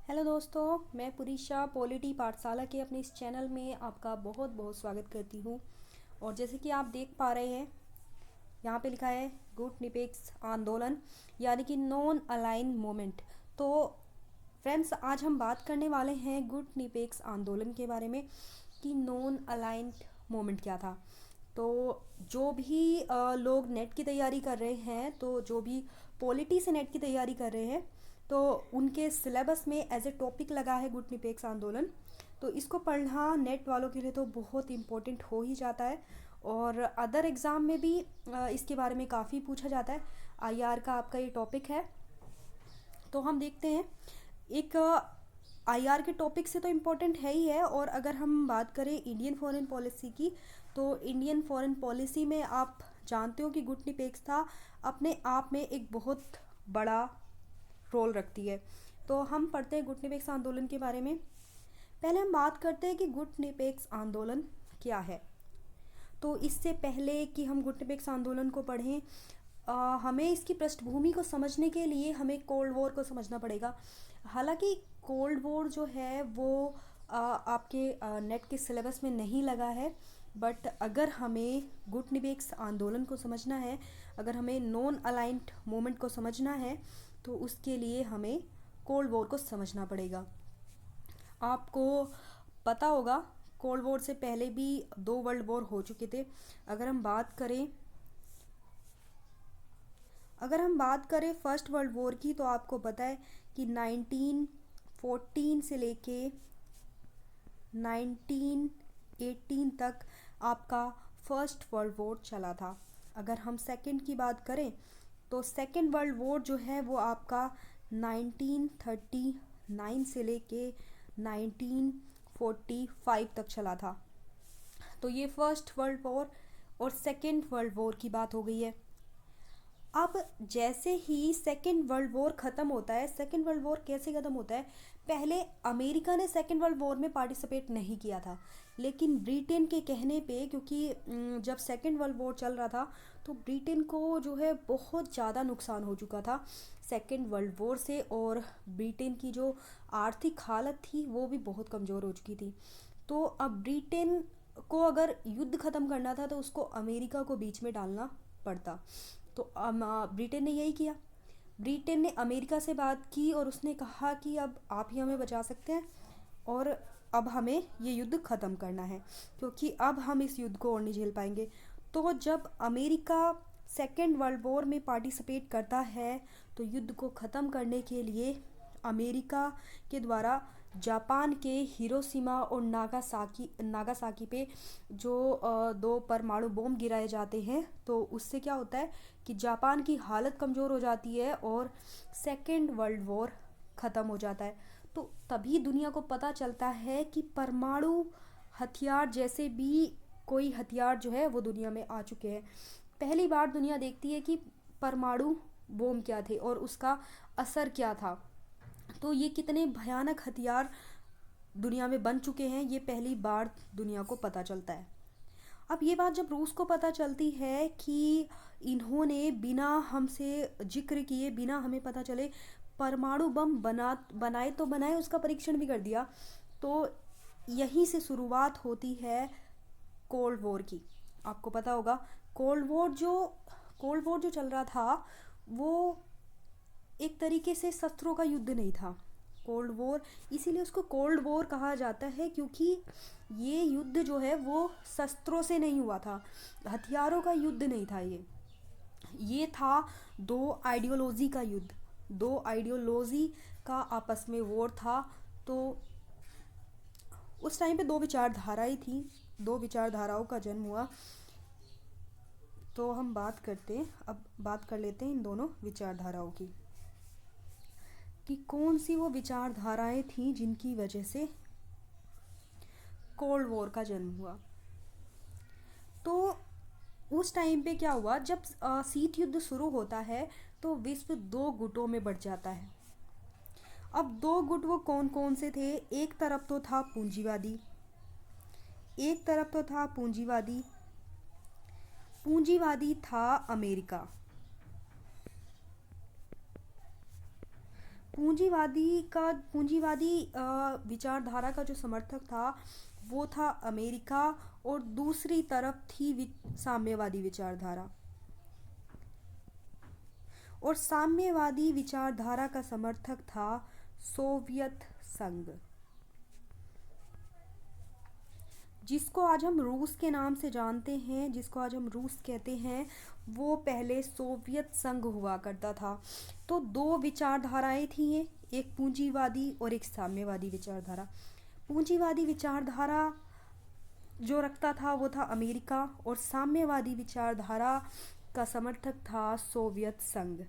Hello दोस्तों, मैं पुरीशा polity पाठशाला के अपने इस चैनल में आपका बहुत बहुत स्वागत करती हूँ। और जैसे कि आप देख पा रहे हैं, यहाँ पे लिखा है गुट निरपेक्ष आंदोलन यानी कि नॉन अलाइन मूवमेंट। तो फ्रेंड्स, आज हम बात करने वाले हैं गुट निरपेक्ष आंदोलन के बारे में कि नॉन अलाइंड मूवमेंट क्या था। तो जो भी लोग नेट की तैयारी कर रहे हैं, तो जो भी पॉलिटी से नेट की तैयारी कर रहे हैं, तो उनके सिलेबस में एज ए टॉपिक लगा है गुट निरपेक्ष आंदोलन। तो इसको पढ़ना नेट वालों के लिए तो बहुत इम्पोर्टेंट हो ही जाता है। और अदर एग्ज़ाम में भी इसके बारे में काफ़ी पूछा जाता है। आईआर का आपका ये टॉपिक है। तो हम देखते हैं, एक आईआर के टॉपिक से तो इम्पोर्टेंट है ही है। और अगर हम बात करें इंडियन फॉरेन पॉलिसी की, तो इंडियन फॉरेन पॉलिसी में आप जानते हो कि गुट निरपेक्षता अपने आप में एक बहुत बड़ा रोल रखती है। तो हम पढ़ते हैं गुट निरपेक्ष आंदोलन के बारे में। पहले हम बात करते हैं कि गुट निरपेक्ष आंदोलन क्या है। तो इससे पहले कि हम गुट निरपेक्ष आंदोलन को पढ़ें, हमें इसकी पृष्ठभूमि को समझने के लिए हमें कोल्ड वॉर को समझना पड़ेगा। हालांकि कोल्ड वॉर जो है वो आपके नेट के सिलेबस में नहीं लगा है, बट अगर हमें गुट निरपेक्ष आंदोलन को समझना है, अगर हमें नॉन अलाइंड मूवमेंट को समझना है, तो उसके लिए हमें कोल्ड वॉर को समझना पड़ेगा। आपको पता होगा, कोल्ड वॉर से पहले भी 2 वर्ल्ड वॉर हो चुके थे। अगर हम बात करें फर्स्ट वर्ल्ड वॉर की, तो आपको पता है कि 1914 से लेके 1918 तक आपका फर्स्ट वर्ल्ड वॉर चला था। अगर हम सेकंड की बात करें, तो सेकंड वर्ल्ड वॉर जो है वो आपका 1939 से लेके 1945 तक चला था। तो ये फर्स्ट वर्ल्ड वॉर और सेकंड वर्ल्ड वॉर की बात हो गई है। अब जैसे ही सेकेंड वर्ल्ड वॉर ख़त्म होता है, सेकेंड वर्ल्ड वॉर कैसे ख़त्म होता है, पहले अमेरिका ने सेकेंड वर्ल्ड वॉर में पार्टिसिपेट नहीं किया था, लेकिन ब्रिटेन के कहने पे, क्योंकि जब सेकेंड वर्ल्ड वॉर चल रहा था तो ब्रिटेन को जो है बहुत ज़्यादा नुकसान हो चुका था सेकेंड वर्ल्ड वॉर से। और ब्रिटेन की जो आर्थिक हालत थी वो भी बहुत कमज़ोर हो चुकी थी। तो अब ब्रिटेन को अगर युद्ध ख़त्म करना था तो उसको अमेरिका को बीच में डालना पड़ता। तो ब्रिटेन ने यही किया। ब्रिटेन ने अमेरिका से बात की और उसने कहा कि अब आप ही हमें बचा सकते हैं और अब हमें ये युद्ध ख़त्म करना है, क्योंकि अब हम इस युद्ध को और नहीं झेल पाएंगे। तो जब अमेरिका सेकेंड वर्ल्ड वॉर में पार्टिसिपेट करता है, तो युद्ध को ख़त्म करने के लिए अमेरिका के द्वारा जापान के हिरोशिमा और नागासाकी पे जो 2 परमाणु बम गिराए जाते हैं, तो उससे क्या होता है कि जापान की हालत कमज़ोर हो जाती है और सेकेंड वर्ल्ड वॉर ख़त्म हो जाता है। तो तभी दुनिया को पता चलता है कि परमाणु हथियार जैसे भी कोई हथियार जो है वो दुनिया में आ चुके हैं। पहली बार दुनिया देखती है कि परमाणु बम क्या थे और उसका असर क्या था। तो ये कितने भयानक हथियार दुनिया में बन चुके हैं, ये पहली बार दुनिया को पता चलता है। अब ये बात जब रूस को पता चलती है कि इन्होंने बिना हमसे जिक्र किए, बिना हमें पता चले परमाणु बम बनाए तो बनाए, उसका परीक्षण भी कर दिया, तो यहीं से शुरुआत होती है कोल्ड वॉर की। आपको पता होगा, कोल्ड वॉर जो चल रहा था वो एक तरीके से शस्त्रों का युद्ध नहीं था। कोल्ड वॉर इसीलिए उसको कोल्ड वॉर कहा जाता है, क्योंकि ये युद्ध जो है वो शस्त्रों से नहीं हुआ था, हथियारों का युद्ध नहीं था। ये था 2 आइडियोलॉजी का युद्ध, 2 आइडियोलॉजी का आपस में वॉर था। तो उस टाइम पे 2 विचारधाराएं थी, 2 विचारधाराओं का जन्म हुआ। तो हम अब बात कर लेते हैं इन दोनों विचारधाराओं की, कि कौन सी वो विचारधाराएं थी जिनकी वजह से कोल्ड वॉर का जन्म हुआ। तो उस टाइम पे क्या हुआ, जब शीत युद्ध शुरू होता है तो विश्व 2 गुटों में बढ़ जाता है। अब 2 गुट वो कौन कौन से थे? एक तरफ तो था पूंजीवादी, पूंजीवादी था अमेरिका। पूंजीवादी विचारधारा का जो समर्थक था वो था अमेरिका, और दूसरी तरफ थी साम्यवादी विचारधारा। और साम्यवादी विचारधारा का समर्थक था सोवियत संघ, जिसको आज हम रूस के नाम से जानते हैं, जिसको आज हम रूस कहते हैं, वो पहले सोवियत संघ हुआ करता था। तो दो विचारधाराएं थी, एक पूंजीवादी और एक साम्यवादी विचारधारा। पूंजीवादी विचारधारा जो रखता था वो था अमेरिका, और साम्यवादी विचारधारा का समर्थक था सोवियत संघ।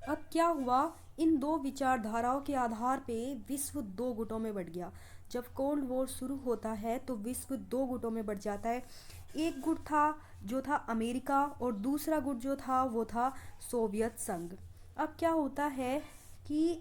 अब क्या हुआ, इन दो विचारधाराओं के आधार पे विश्व दो गुटों में बंट गया। जब कोल्ड वॉर शुरू होता है तो विश्व दो गुटों में बंट जाता है। एक गुट था जो था अमेरिका, और दूसरा गुट जो था वो था सोवियत संघ। अब क्या होता है कि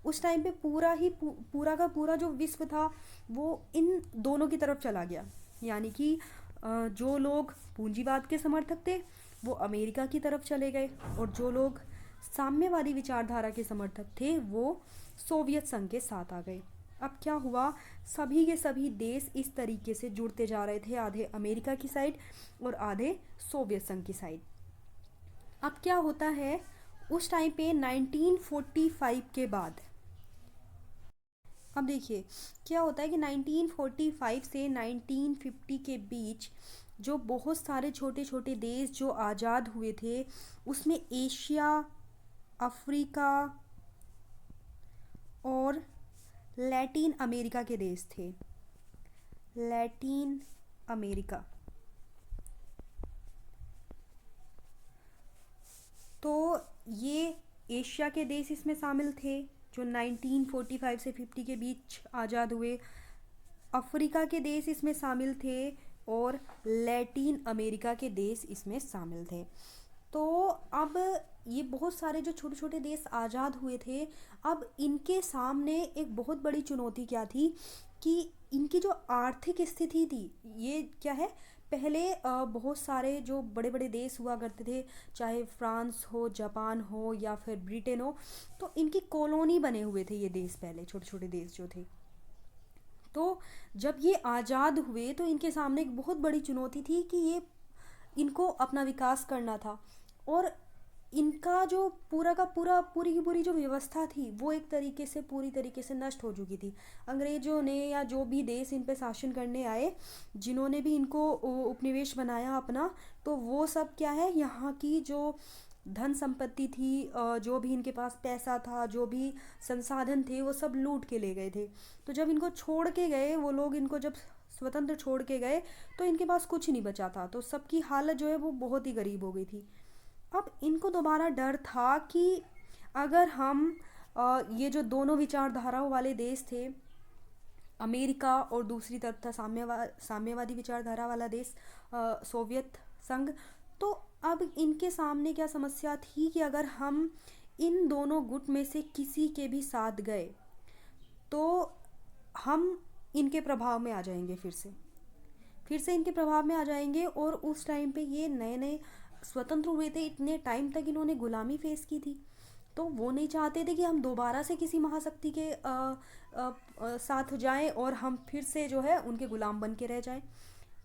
उस टाइम पे पूरा का पूरा जो विश्व था वो इन दोनों की तरफ चला गया। यानी कि जो लोग पूंजीवाद के समर्थक थे वो अमेरिका की तरफ चले गए, और जो लोग साम्यवादी विचारधारा के समर्थक थे वो सोवियत संघ के साथ आ गए। अब क्या हुआ, सभी के सभी देश इस तरीके से जुड़ते जा रहे थे, आधे अमेरिका की साइड और आधे सोवियत संघ की साइड। अब क्या होता है, उस टाइम पे 1945 के बाद, अब देखिए क्या होता है कि 1945 से 1950 के बीच जो बहुत सारे छोटे छोटे देश जो आज़ाद हुए थे उसमें एशिया, अफ्रीका और लैटिन अमेरिका के देश थे। लैटिन अमेरिका, तो ये एशिया के देश इसमें शामिल थे जो 1945 से 50 के बीच आज़ाद हुए। अफ्रीका के देश इसमें शामिल थे, और लैटिन अमेरिका के देश इसमें शामिल थे। तो अब ये बहुत सारे जो छोटे छोटे देश आज़ाद हुए थे, अब इनके सामने एक बहुत बड़ी चुनौती क्या थी कि इनकी जो आर्थिक स्थिति थी, ये क्या है, पहले बहुत सारे जो बड़े बड़े देश हुआ करते थे, चाहे फ्रांस हो, जापान हो या फिर ब्रिटेन हो, तो इनकी कॉलोनी बने हुए थे ये देश, पहले छोटे छोटे देश जो थे। तो जब ये आज़ाद हुए तो इनके सामने एक बहुत बड़ी चुनौती थी कि ये इनको अपना विकास करना था, और इनका जो पूरी की पूरी जो व्यवस्था थी वो एक तरीके से पूरी तरीके से नष्ट हो चुकी थी। अंग्रेजों ने या जो भी देश इन पे शासन करने आए, जिन्होंने भी इनको उपनिवेश बनाया अपना, तो वो सब क्या है, यहाँ की जो धन संपत्ति थी, जो भी इनके पास पैसा था, जो भी संसाधन थे, वो सब लूट के ले गए थे। तो जब इनको छोड़ के गए वो लोग, इनको जब स्वतंत्र छोड़ के गए तो इनके पास कुछ नहीं बचा था, तो सबकी हालत जो है वो बहुत ही गरीब हो गई थी। अब इनको दोबारा डर था कि अगर हम ये जो दोनों विचारधाराओं वाले देश थे, अमेरिका और दूसरी तरफ था साम्यवादी विचारधारा वाला देश सोवियत संघ, तो अब इनके सामने क्या समस्या थी कि अगर हम इन दोनों गुट में से किसी के भी साथ गए तो हम इनके प्रभाव में आ जाएंगे, फिर से इनके प्रभाव में आ जाएंगे। और उस टाइम पे ये नए नए स्वतंत्र हुए थे, इतने टाइम तक इन्होंने गुलामी फेस की थी, तो वो नहीं चाहते थे कि हम दोबारा से किसी महाशक्ति के साथ जाएं और हम फिर से जो है उनके गुलाम बन के रह जाएं।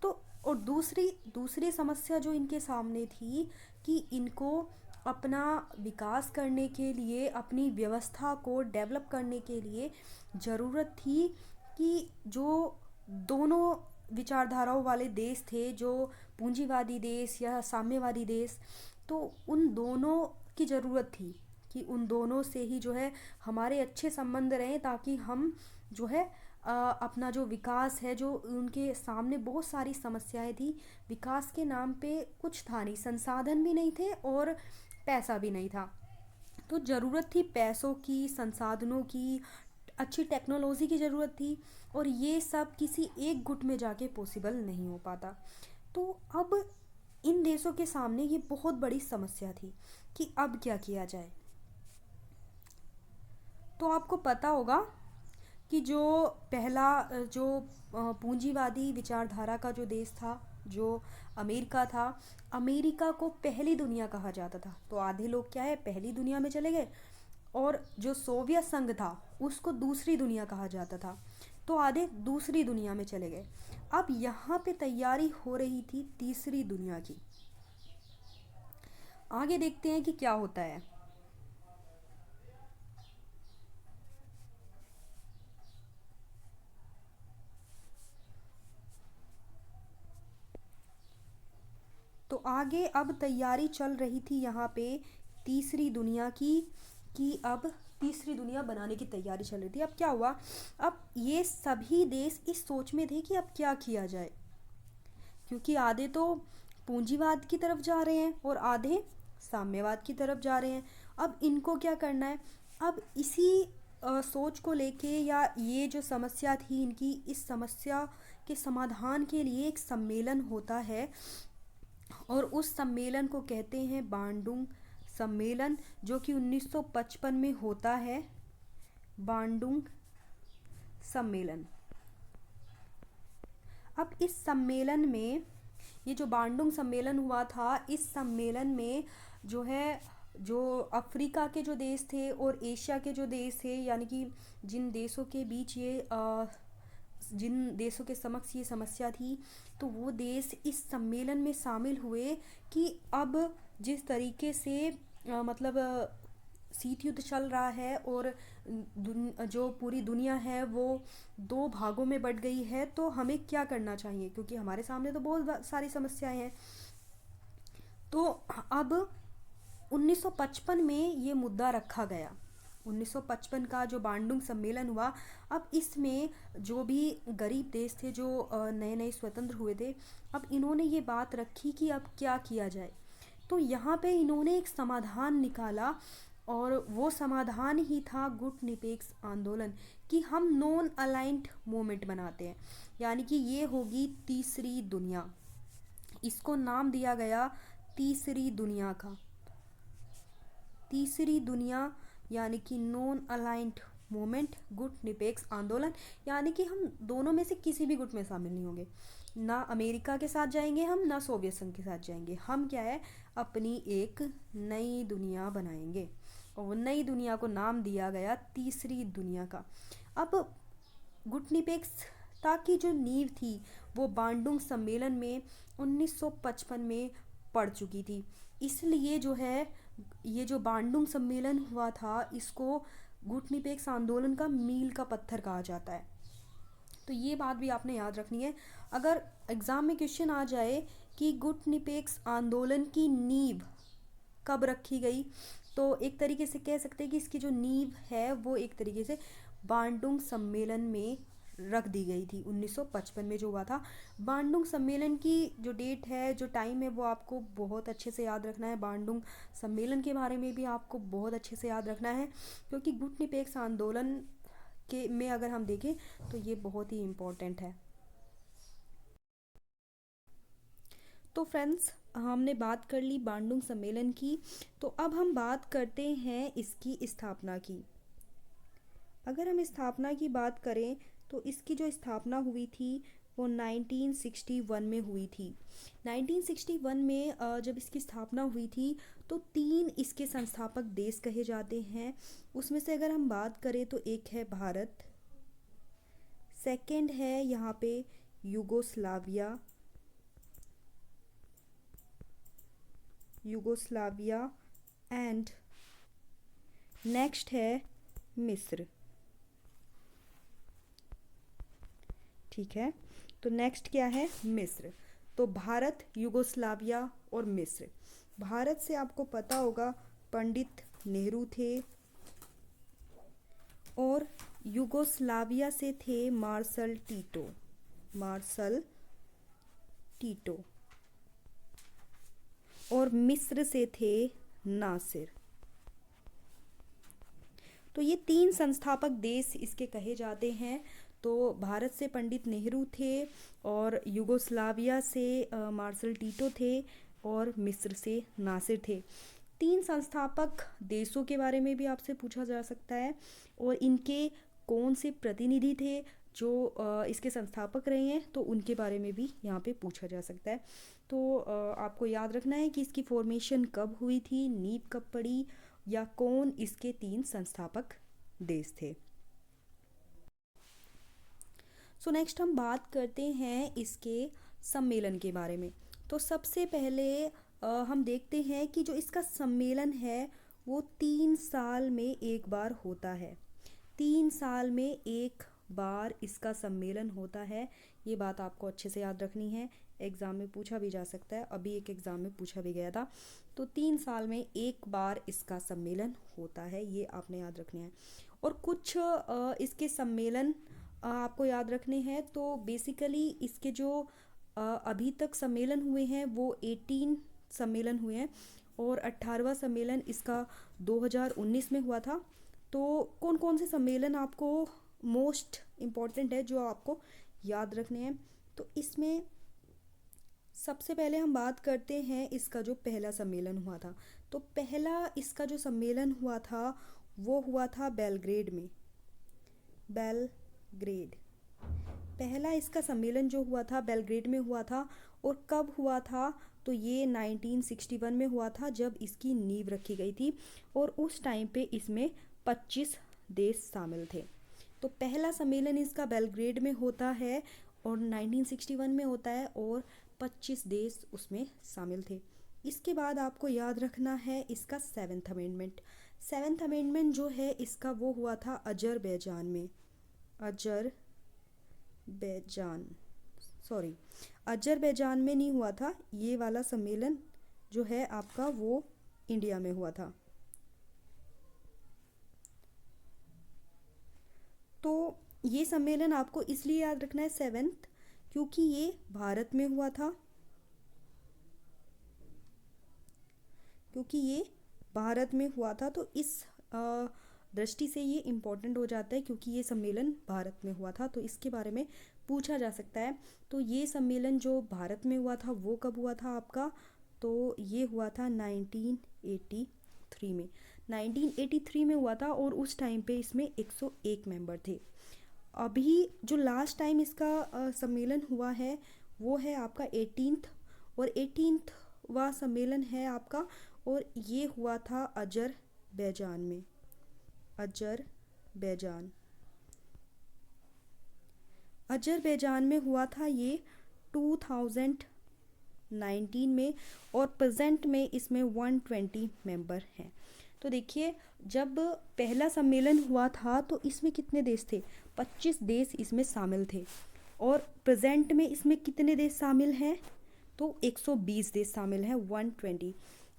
तो और दूसरी समस्या जो इनके सामने थी कि इनको अपना विकास करने के लिए, अपनी व्यवस्था को डेवलप करने के लिए ज़रूरत थी कि जो दोनों विचारधाराओं वाले देश थे, जो पूंजीवादी देश या साम्यवादी देश, तो उन दोनों की ज़रूरत थी कि उन दोनों से ही जो है हमारे अच्छे संबंध रहें, ताकि हम जो है अपना जो विकास है, जो उनके सामने बहुत सारी समस्याएं थी, विकास के नाम पे कुछ था नहीं, संसाधन भी नहीं थे और पैसा भी नहीं था, तो ज़रूरत थी पैसों की, संसाधनों की, अच्छी टेक्नोलॉजी की ज़रूरत थी, और ये सब किसी एक गुट में जाके पॉसिबल नहीं हो पाता। तो अब इन देशों के सामने ये बहुत बड़ी समस्या थी कि अब क्या किया जाए। तो आपको पता होगा कि जो पहला जो पूंजीवादी विचारधारा का जो देश था, जो अमेरिका था, अमेरिका को पहली दुनिया कहा जाता था। तो आधे लोग क्या है, पहली दुनिया में चले गए, और जो सोवियत संघ था उसको दूसरी दुनिया कहा जाता था। तो आधे दूसरी दुनिया में चले गए। अब यहाँ पे तैयारी हो रही थी तीसरी दुनिया की। आगे देखते हैं कि क्या होता है। तो आगे अब तैयारी चल रही थी यहाँ पे तीसरी दुनिया की, कि अब तीसरी दुनिया बनाने की तैयारी चल रही थी। अब क्या हुआ, अब ये सभी देश इस सोच में थे कि अब क्या किया जाए, क्योंकि आधे तो पूंजीवाद की तरफ जा रहे हैं और आधे साम्यवाद की तरफ जा रहे हैं। अब इनको क्या करना है। अब इसी सोच को लेके, या ये जो समस्या थी इनकी, इस समस्या के समाधान के लिए एक सम्मेलन होता है, और उस सम्मेलन को कहते हैं बांडुंग सम्मेलन, जो कि 1955 में होता है। बांडुंग सम्मेलन। अब इस सम्मेलन में, ये जो बांडुंग सम्मेलन हुआ था, इस सम्मेलन में जो है, जो अफ्रीका के जो देश थे और एशिया के जो देश थे, यानी कि जिन देशों के बीच ये जिन देशों के समक्ष ये समस्या थी, तो वो देश इस सम्मेलन में शामिल हुए कि अब जिस तरीके से मतलब शीत युद्ध चल रहा है और जो पूरी दुनिया है वो दो भागों में बट गई है, तो हमें क्या करना चाहिए, क्योंकि हमारे सामने तो बहुत सारी समस्याएं हैं। तो अब 1955 में ये मुद्दा रखा गया। 1955 का जो बांडुंग सम्मेलन हुआ, अब इसमें जो भी गरीब देश थे, जो नए नए स्वतंत्र हुए थे, अब इन्होंने ये बात रखी कि अब क्या किया जाए। तो यहाँ पे इन्होंने एक समाधान निकाला, और वो समाधान ही था गुट निपेक्स आंदोलन, कि हम नॉन अलाइंड मूवमेंट बनाते हैं, यानी कि ये होगी तीसरी दुनिया। इसको नाम दिया गया तीसरी दुनिया का। तीसरी दुनिया यानी कि नॉन अलाइंड मूवमेंट, गुट निपेक्स आंदोलन, यानी कि हम दोनों में से किसी भी गुट में शामिल नहीं होंगे। ना अमेरिका के साथ जाएंगे हम, ना सोवियत संघ के साथ जाएंगे। हम क्या है, अपनी एक नई दुनिया बनाएंगे, और वो नई दुनिया को नाम दिया गया तीसरी दुनिया का। अब गुटनिरपेक्षता की जो नींव थी वो बांडुंग सम्मेलन में 1955 में पड़ चुकी थी। इसलिए जो है, ये जो बांडुंग सम्मेलन हुआ था, इसको गुटनिरपेक्ष आंदोलन का मील का पत्थर कहा जाता है। तो ये बात भी आपने याद रखनी है। अगर एग्ज़ाम में क्वेश्चन आ जाए कि गुटनिरपेक्ष आंदोलन की नींव कब रखी गई, तो एक तरीके से कह सकते हैं कि इसकी जो नींव है वो एक तरीके से बांडुंग सम्मेलन में रख दी गई थी। 1955 में जो हुआ था बांडुंग सम्मेलन की जो डेट है, जो टाइम है, वो आपको बहुत अच्छे से याद रखना है। बांडुंग सम्मेलन के बारे में भी आपको बहुत अच्छे से याद रखना है, क्योंकि गुटनिरपेक्ष आंदोलन के में अगर हम देखें तो ये बहुत ही इम्पोर्टेंट है। तो फ्रेंड्स, हमने बात कर ली बांडुंग सम्मेलन की, तो अब हम बात करते हैं इसकी स्थापना की। अगर हम स्थापना की बात करें तो इसकी जो स्थापना हुई थी वो 1961 में हुई थी। 1961 में जब इसकी स्थापना हुई थी तो 3 इसके संस्थापक देश कहे जाते हैं। उसमें से अगर हम बात करें तो एक है भारत, सेकंड है यहाँ पे यूगोस्लाविया, एंड नेक्स्ट है मिस्र। ठीक है, तो नेक्स्ट क्या है, मिस्र। तो भारत, यूगोस्लाविया और मिस्र। भारत से आपको पता होगा पंडित नेहरू थे, और यूगोस्लाविया से थे मार्शल टीटो, और मिस्र से थे नासिर। तो ये 3 संस्थापक देश इसके कहे जाते हैं। तो भारत से पंडित नेहरू थे, और यूगोस्लाविया से मार्शल टीटो थे, और मिस्र से नासिर थे। 3 संस्थापक देशों के बारे में भी आपसे पूछा जा सकता है, और इनके कौन से प्रतिनिधि थे जो इसके संस्थापक रहे हैं, तो उनके बारे में भी यहाँ पे पूछा जा सकता है। तो आपको याद रखना है कि इसकी फॉर्मेशन कब हुई थी, नींव कब पड़ी, या कौन इसके 3 संस्थापक देश थे। सो नेक्स्ट हम बात करते हैं इसके सम्मेलन के बारे में। तो सबसे पहले हम देखते हैं कि जो इसका सम्मेलन है वो 3 साल में एक बार होता है। 3 साल में एक बार इसका सम्मेलन होता है। ये बात आपको अच्छे से याद रखनी है, एग्ज़ाम में पूछा भी जा सकता है, अभी एक एग्ज़ाम में पूछा भी गया था। तो 3 साल में एक बार इसका सम्मेलन होता है, ये आपने याद रखना है। और कुछ इसके सम्मेलन आपको याद रखने हैं। तो बेसिकली इसके जो अभी तक सम्मेलन हुए हैं वो 18 सम्मेलन हुए हैं और 18वां सम्मेलन इसका 2019 में हुआ था। तो कौन कौन से सम्मेलन आपको मोस्ट इम्पॉर्टेंट है जो आपको याद रखने हैं, तो इसमें सबसे पहले हम बात करते हैं इसका जो पहला सम्मेलन हुआ था। तो पहला इसका जो सम्मेलन हुआ था वो हुआ था बेलग्रेड में। बेलग्रेड पहला इसका सम्मेलन जो हुआ था बेलग्रेड में हुआ था। और कब हुआ था, तो ये 1961 में हुआ था जब इसकी नींव रखी गई थी। और उस टाइम पे इसमें 25 देश शामिल थे। तो पहला सम्मेलन इसका बेलग्रेड में होता है और 1961 में होता है और 25 देश उसमें शामिल थे। इसके बाद आपको याद रखना है इसका 7th अमेंडमेंट। 7th अमेंडमेंट जो है इसका वो हुआ था अजरबैजान में। अजरबैजान में नहीं हुआ था, ये वाला सम्मेलन जो है आपका वो इंडिया में हुआ था। तो ये सम्मेलन आपको इसलिए याद रखना है 7th, क्योंकि ये भारत में हुआ था। तो इस दृष्टि से ये इम्पोर्टेंट हो जाता है क्योंकि ये सम्मेलन भारत में हुआ था, तो इसके बारे में पूछा जा सकता है। तो ये सम्मेलन जो भारत में हुआ था वो कब हुआ था आपका, तो ये हुआ था 1983 में। 1983 में हुआ था और उस टाइम पे इसमें 101 मेंबर थे। अभी जो लास्ट टाइम इसका सम्मेलन हुआ है वो है आपका 18th और 18वां सम्मेलन है आपका, और ये हुआ था अजरबैजान में। अजरबैजान में हुआ था ये 2019 में और प्रेजेंट में इसमें 120 मेंबर हैं। तो देखिए जब पहला सम्मेलन हुआ था तो इसमें कितने देश थे, 25 देश इसमें शामिल थे। और प्रेजेंट में इसमें कितने देश शामिल हैं, तो 120 देश शामिल हैं, 120।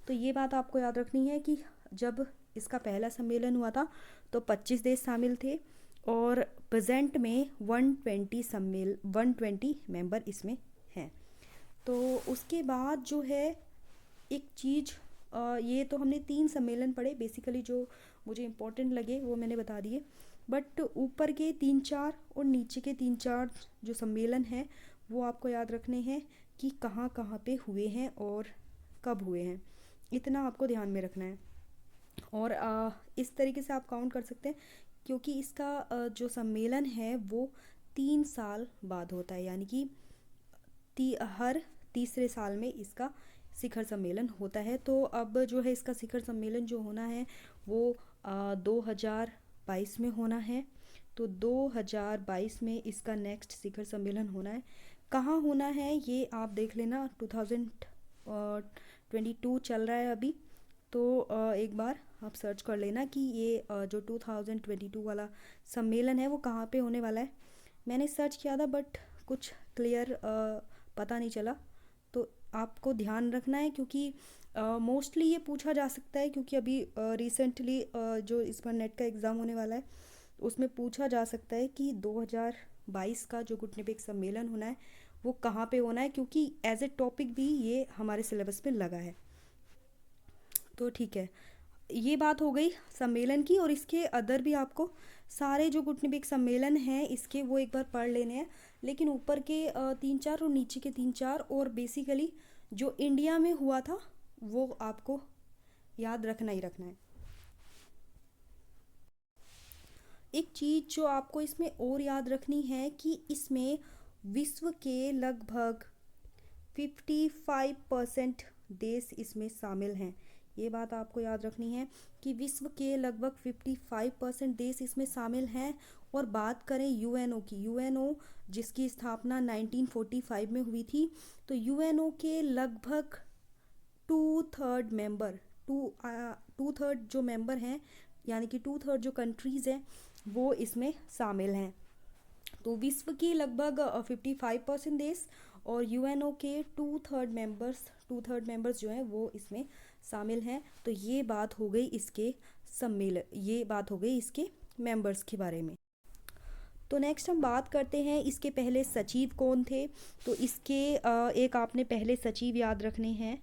तो ये बात आपको याद रखनी है कि जब इसका पहला सम्मेलन हुआ था तो 25 देश शामिल थे और प्रेजेंट में 120 मेंबर इसमें हैं। तो उसके बाद जो है एक चीज़, ये तो हमने 3 सम्मेलन पढ़े बेसिकली, जो मुझे इम्पोर्टेंट लगे वो मैंने बता दिए। बट ऊपर के 3-4 और नीचे के 3-4 जो सम्मेलन हैं वो आपको याद रखने हैं कि कहाँ कहाँ पे हुए हैं और कब हुए हैं, इतना आपको ध्यान में रखना है। और इस तरीके से आप काउंट कर सकते हैं क्योंकि इसका जो सम्मेलन है वो 3 साल बाद होता है, यानी कि हर तीसरे साल में इसका शिखर सम्मेलन होता है। तो अब जो है इसका शिखर सम्मेलन जो होना है वो 2022 में होना है। तो 2022 में इसका नेक्स्ट शिखर सम्मेलन होना है। कहाँ होना है ये आप देख लेना, 2022 चल रहा है अभी, तो एक बार आप सर्च कर लेना कि ये जो 2022 वाला सम्मेलन है वो कहाँ पे होने वाला है। मैंने सर्च किया था बट कुछ क्लियर पता नहीं चला, तो आपको ध्यान रखना है क्योंकि मोस्टली ये पूछा जा सकता है क्योंकि अभी रिसेंटली जो इस पर नेट का एग्ज़ाम होने वाला है उसमें पूछा जा सकता है कि 2022 का जो घुटने पे एक सम्मेलन होना है वो कहाँ पे होना है, क्योंकि एज ए टॉपिक भी ये हमारे सिलेबस में लगा है। तो ठीक है, ये बात हो गई सम्मेलन की। और इसके अदर भी आपको सारे जो गुटनिबिक सम्मेलन हैं इसके वो एक बार पढ़ लेने हैं, लेकिन ऊपर के 3-4 और नीचे के 3-4 और बेसिकली जो इंडिया में हुआ था वो आपको याद रखना ही रखना है। एक चीज़ जो आपको इसमें और याद रखनी है कि इसमें विश्व के लगभग 55% देश इसमें शामिल हैं, ये बात आपको याद रखनी है कि विश्व के लगभग 55% देश इसमें शामिल हैं। और बात करें यूएनओ की, यूएनओ जिसकी स्थापना 1945 में हुई थी, तो यूएनओ के लगभग टू थर्ड जो मेंबर हैं, यानी कि टू थर्ड जो कंट्रीज़ हैं वो इसमें शामिल हैं। तो विश्व की लगभग 55% देश और यूएनओ के टू थर्ड मेंबर्स जो हैं वो इसमें शामिल हैं। तो ये बात हो गई इसके ये बात हो गई इसके मेंबर्स के बारे में। तो नेक्स्ट हम बात करते हैं इसके पहले सचिव कौन थे। तो इसके एक आपने पहले सचिव याद रखने हैं।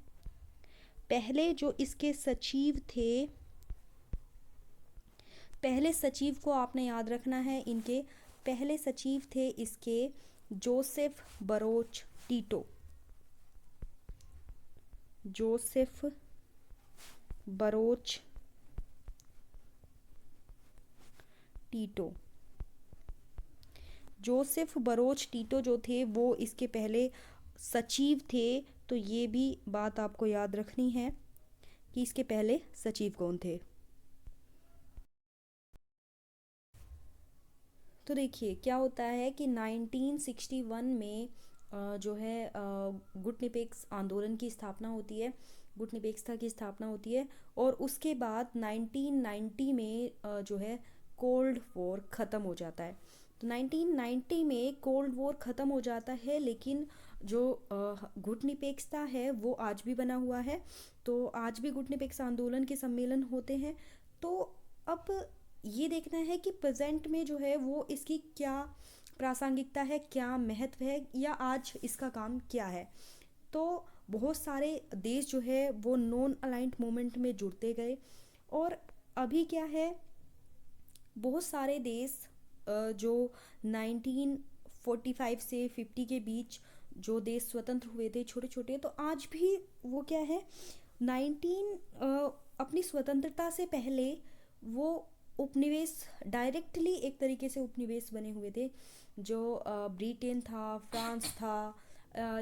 पहले जो इसके सचिव थे, पहले सचिव को आपने याद रखना है। इनके पहले सचिव थे इसके जोसेफ बरोच टीटो। जोसेफ बरोच टीटो। जोसेफ बरोच टीटो जो थे वो इसके पहले सचिव थे। तो ये भी बात आपको याद रखनी है कि इसके पहले सचिव कौन थे। तो देखिए क्या होता है कि 1961 में जो है गुटनिपेक्स आंदोलन की स्थापना होती है, गुटनिपेक्सता की स्थापना होती है। और उसके बाद 1990 में जो है कोल्ड वॉर ख़त्म हो जाता है। तो 1990 में कोल्ड वॉर ख़त्म हो जाता है, लेकिन जो गुटनिपेक्सता है वो आज भी बना हुआ है। तो आज भी गुटनिपेक्स आंदोलन के सम्मेलन होते हैं। तो अब ये देखना है कि प्रेजेंट में जो है वो इसकी क्या प्रासंगिकता है, क्या महत्व है, या आज इसका काम क्या है। तो बहुत सारे देश जो है वो नॉन अलाइंड मूवमेंट में जुड़ते गए। और अभी क्या है, बहुत सारे देश जो 1945 से 50 के बीच जो देश स्वतंत्र हुए थे छोटे छोटे, तो आज भी वो क्या है अपनी स्वतंत्रता से पहले वो उपनिवेश डायरेक्टली एक तरीके से उपनिवेश बने हुए थे। जो ब्रिटेन था, फ्रांस था,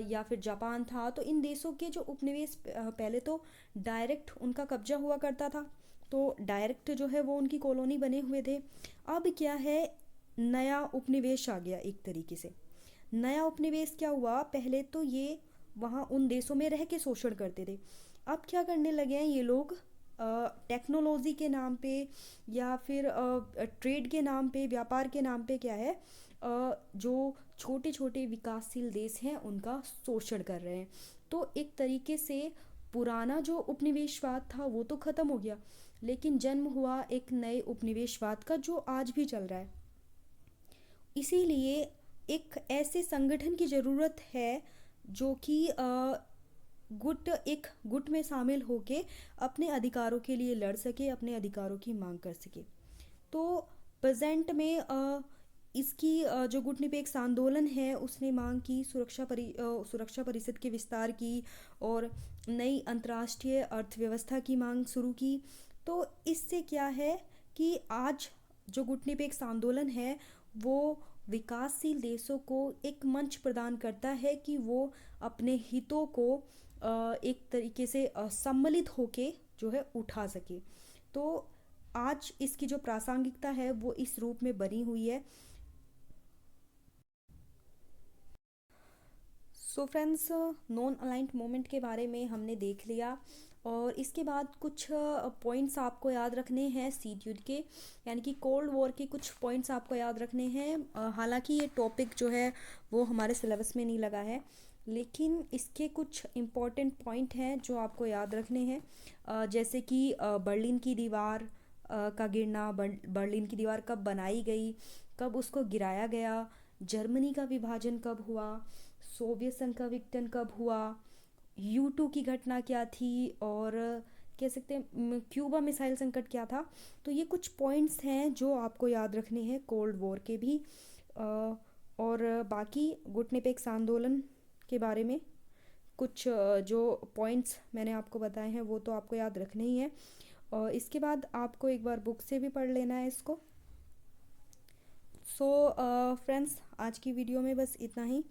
या फिर जापान था। तो इन देशों के जो उपनिवेश पहले तो डायरेक्ट उनका कब्जा हुआ करता था, तो डायरेक्ट जो है वो उनकी कॉलोनी बने हुए थे। अब क्या है, नया उपनिवेश आ गया एक तरीके से। नया उपनिवेश क्या हुआ, पहले तो ये वहाँ उन देशों में रह के शोषण करते थे। अब क्या करने लगे हैं ये लोग, टेक्नोलॉजी के नाम पे या फिर ट्रेड के नाम पे, व्यापार के नाम पे क्या है, जो छोटे छोटे विकासशील देश हैं उनका शोषण कर रहे हैं। तो एक तरीके से पुराना जो उपनिवेशवाद था वो तो ख़त्म हो गया, लेकिन जन्म हुआ एक नए उपनिवेशवाद का जो आज भी चल रहा है। इसीलिए एक ऐसे संगठन की ज़रूरत है जो कि एक गुट में शामिल होके अपने अधिकारों के लिए लड़ सके, अपने अधिकारों की मांग कर सके। तो प्रेजेंट में इसकी जो गुटनिरपेक्ष आंदोलन है उसने मांग की सुरक्षा परिषद के विस्तार की और नई अंतर्राष्ट्रीय अर्थव्यवस्था की मांग शुरू की। तो इससे क्या है कि आज जो गुटनिरपेक्ष आंदोलन है वो विकासशील देशों को एक मंच प्रदान करता है कि वो अपने हितों को एक तरीके से सम्मिलित होके जो है उठा सके। तो आज इसकी जो प्रासंगिकता है वो इस रूप में बनी हुई है। So friends, non aligned movement के बारे में हमने देख लिया। और इसके बाद कुछ पॉइंट्स आपको याद रखने हैं शीत युद्ध के, यानी कि कोल्ड वॉर के कुछ पॉइंट्स आपको याद रखने हैं। हालांकि ये टॉपिक जो है वो हमारे सिलेबस में नहीं लगा है, लेकिन इसके कुछ इम्पॉर्टेंट पॉइंट हैं जो आपको याद रखने हैं। जैसे कि बर्लिन की दीवार का गिरना, बर्लिन की दीवार कब बनाई गई, कब उसको गिराया गया, जर्मनी का विभाजन कब हुआ, सोवियत संघ का विघटन कब हुआ, U2 की घटना क्या थी, और कह सकते हैं क्यूबा मिसाइल संकट क्या था। तो ये कुछ पॉइंट्स हैं जो आपको याद रखने हैं कोल्ड वॉर के भी। और बाकी गुटनिरपेक्ष आंदोलन के बारे में कुछ जो पॉइंट्स मैंने आपको बताए हैं वो तो आपको याद रखने ही है। और इसके बाद आपको एक बार बुक से भी पढ़ लेना है इसको। सो फ्रेंड्स, आज की वीडियो में बस इतना ही।